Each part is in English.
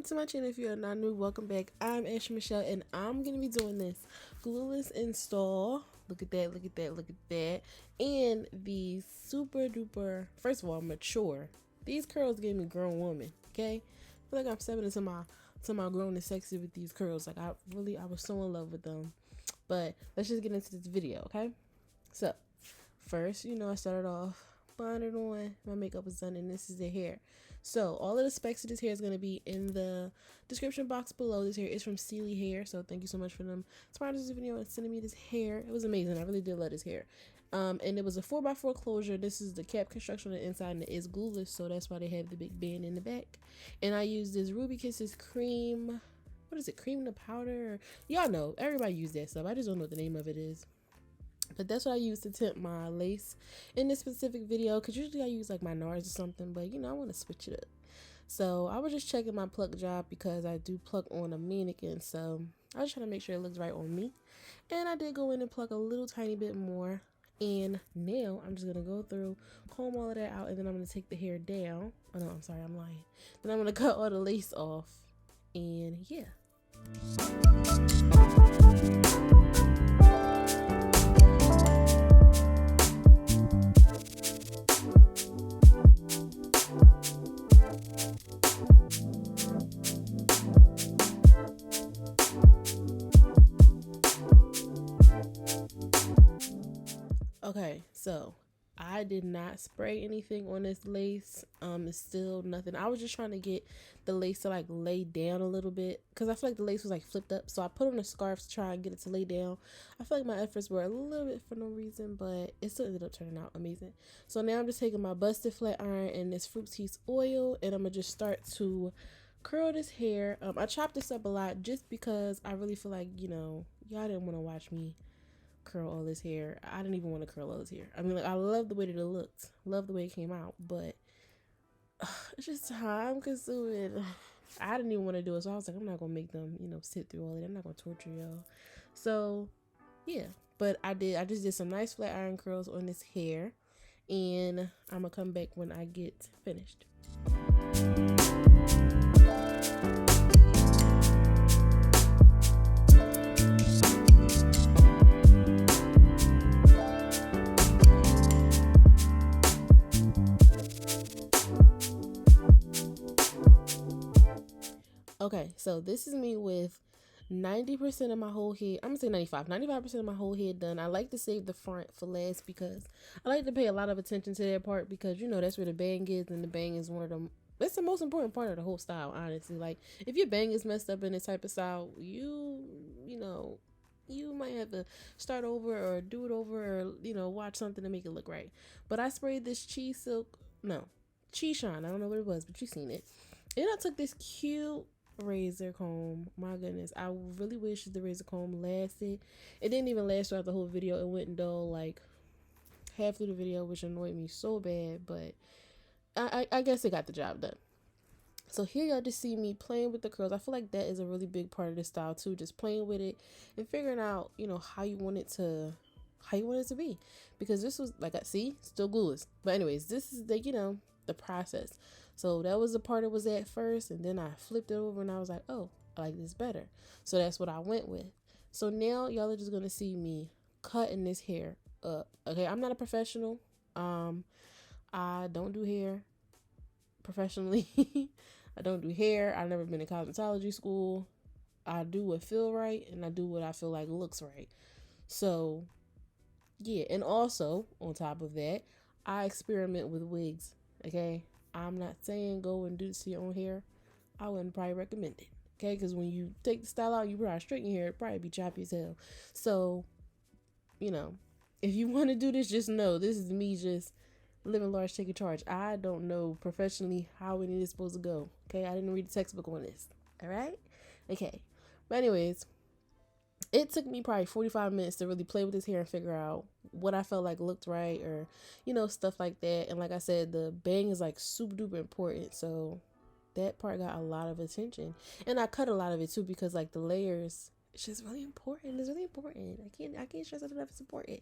welcome to my channel. If you're not new, welcome back. I'm Ashley Michelle and I'm gonna be doing this Glueless install. Look at that, look at that, look at that. And the super duper, first of all, mature. These curls give me grown woman, okay? I feel like I'm stepping into my grown and sexy with these curls. Like I was so in love with them. But let's just get into this video, okay? So first, I started off bonnet on, my makeup was done, and this is the hair. So all of the specs of this hair is going to be in the description box below. This hair is from Celie hair, so thank you so much for them sponsoring this video and sending me this hair. It was amazing. I really did love this hair. And it was a 4x4 closure. This is the cap construction on the inside, and it is glueless, so that's why they have the big band in the back. And I used this Ruby Kisses cream. What is it? Cream to powder? Y'all know. Everybody use that stuff. I just don't know what the name of it is. But that's what I use to tint my lace in this specific video, because usually I use like my NARS or something, but I want to switch it up. So I was just checking my pluck job because I do pluck on a mannequin, so I was trying to make sure it looks right on me. And I did go in and pluck a little tiny bit more, and now I'm just going to go through, comb all of that out, and then I'm going to take the hair down. Oh no, I'm sorry, I'm lying. Then I'm going to cut all the lace off, and yeah. Okay, so I did not spray anything on this lace. It's still nothing. I was just trying to get the lace to like lay down a little bit, because I feel like the lace was like flipped up. So I put on a scarf to try and get it to lay down. I feel like my efforts were a little bit for no reason, but it still ended up turning out amazing. So now I'm just taking my busted flat iron and this Fructis oil, and I'm gonna just start to curl this hair. I chopped this up a lot just because I really feel like, y'all didn't want to watch me curl all this hair. I didn't even want to curl all this hair. I mean, like, I love the way that it looked, love the way it came out, but it's just time consuming. I didn't even want to do it, so I was like, I'm not gonna make them, sit through all of it. I'm not gonna torture y'all. So yeah, but I just did some nice flat iron curls on this hair, and I'm gonna come back when I get finished. Okay, so this is me with 90% of my whole head. I'm gonna say 95% of my whole head done. I like to save the front for last because I like to pay a lot of attention to that part, because that's where the bang is, and the bang is one of them. That's the most important part of the whole style, honestly. Like, if your bang is messed up in this type of style, you might have to start over or do it over, or watch something to make it look right. But I sprayed this Chi Shine. I don't know what it was, but you seen it. And I took this cute razor comb. My goodness, I really wish the razor comb lasted. It didn't even last throughout the whole video. It went dull like half through the video, which annoyed me so bad, but I guess it got the job done. So here y'all just see me playing with the curls. I feel like that is a really big part of the style too, just playing with it and figuring out how you want it to be, because this was like, still glueless, but anyways, this is the process. So that was the part it was at first, and then I flipped it over and I was like, oh, I like this better. So that's what I went with. So now y'all are just gonna see me cutting this hair up. Okay, I'm not a professional. I don't do hair professionally. I don't do hair. I've never been in cosmetology school. I do what feel right, and I do what I feel like looks right. So yeah, and also on top of that, I experiment with wigs. Okay, I'm not saying go and do this to your own hair. I wouldn't probably recommend it. Okay, because when you take the style out, you probably straighten your hair, it'd probably be choppy as hell. So, if you want to do this, just know this is me just living large, taking charge. I don't know professionally how it is supposed to go. Okay, I didn't read the textbook on this. All right, okay. But anyways, it took me probably 45 minutes to really play with this hair and figure out what I felt like looked right, or stuff like that. And like I said, the bang is like super duper important, so that part got a lot of attention. And I cut a lot of it too, because like the layers, it's just really important. It's really important. I can't stress it enough. It's important.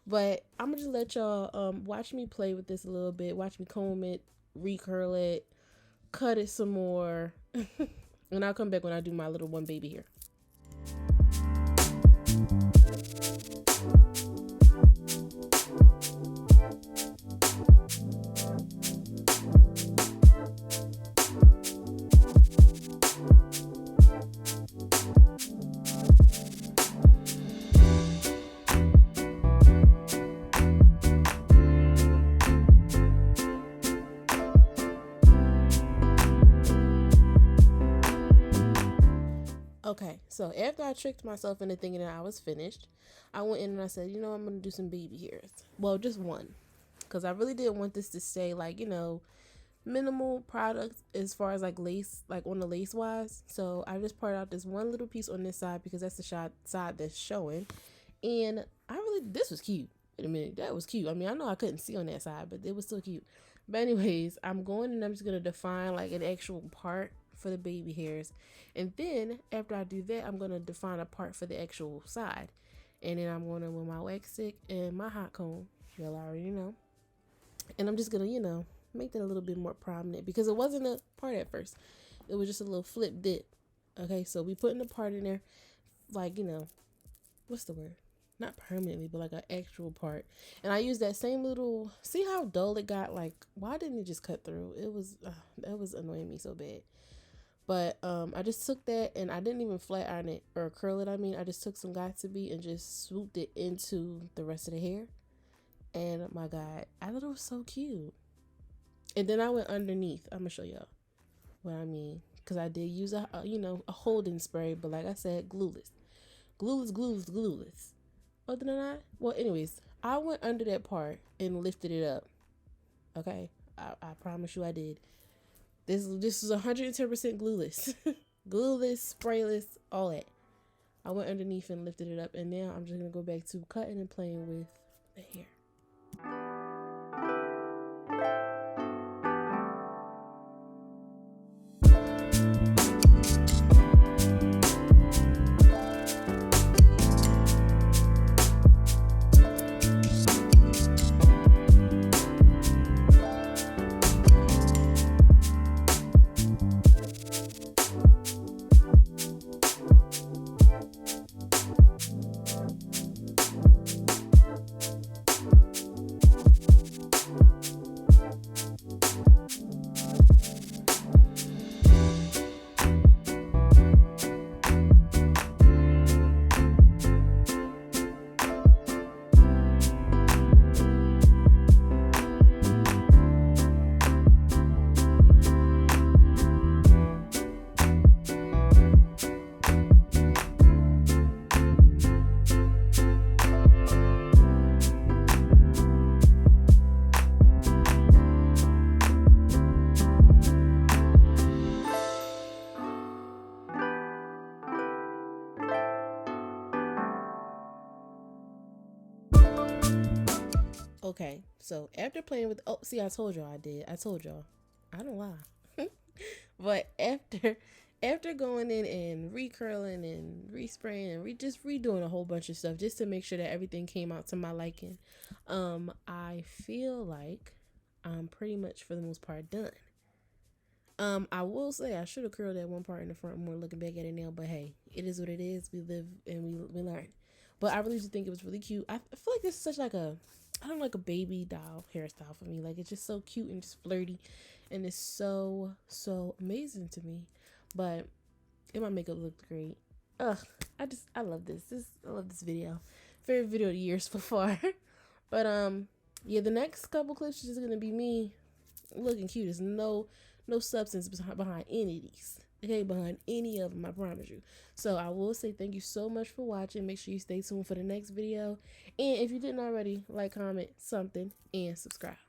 But I'm gonna just let y'all watch me play with this a little bit. Watch me comb it, recurl it, cut it some more. And I'll come back when I do my little one baby hair. Okay, so after I tricked myself into thinking that I was finished, I went in and I said, you know, I'm going to do some baby hairs. Well, just one. Because I really didn't want this to stay like, you know, minimal products as far as like lace, like on the lace wise. So I just parted out this one little piece on this side because that's the side that's showing. And this was cute. Wait a minute, that was cute. I mean, I know I couldn't see on that side, but it was still cute. But anyways, I'm going and I'm just going to define like an actual part for the baby hairs. And then after I do that, I'm going to define a part for the actual side. And then I'm going to with my wax stick and my hot comb. You'll already know. And I'm just going to, you know, make that a little bit more prominent because it wasn't a part at first. It was just a little flip dip. Okay, so we putting the part in there like, you know, what's the word? Not permanently, but like an actual part. And I used that same little, see how dull it got? Like, why didn't it just cut through? It was, that was annoying me so bad. But I just took that and I didn't even flat iron it or curl it. I mean, I just took some Got2b and just swooped it into the rest of the hair. And oh my God, I thought it was so cute. And then I went underneath. I'm gonna show y'all what I mean, because I did use a holding spray, but like I said, glueless. Oh, did I not? Well, anyways, I went under that part and lifted it up. Okay, I promise you I did. This is 110% glueless, glueless, sprayless, all that. I went underneath and lifted it up, and now I'm just gonna go back to cutting and playing with the hair. Okay, so after playing with, oh, see, I told y'all I did. I told y'all. I don't lie. But after going in and recurling and respraying and just redoing a whole bunch of stuff just to make sure that everything came out to my liking, I feel like I'm pretty much for the most part done. I will say I should have curled that one part in the front more looking back at it now, but hey, it is what it is. We live and we learn. But I really do think it was really cute. I feel like this is such like a, I don't know, like a baby doll hairstyle for me. Like, it's just so cute and just flirty, and it's so amazing to me. But and my makeup looked great. Ugh, I love this. I love this video. Favorite video of the year so far. But yeah, the next couple clips is just gonna be me looking cute. There's no substance behind any of these. Okay, behind any of them, I promise you. So I will say thank you so much for watching. Make sure you stay tuned for the next video. And if you didn't already, like, comment, something, and subscribe.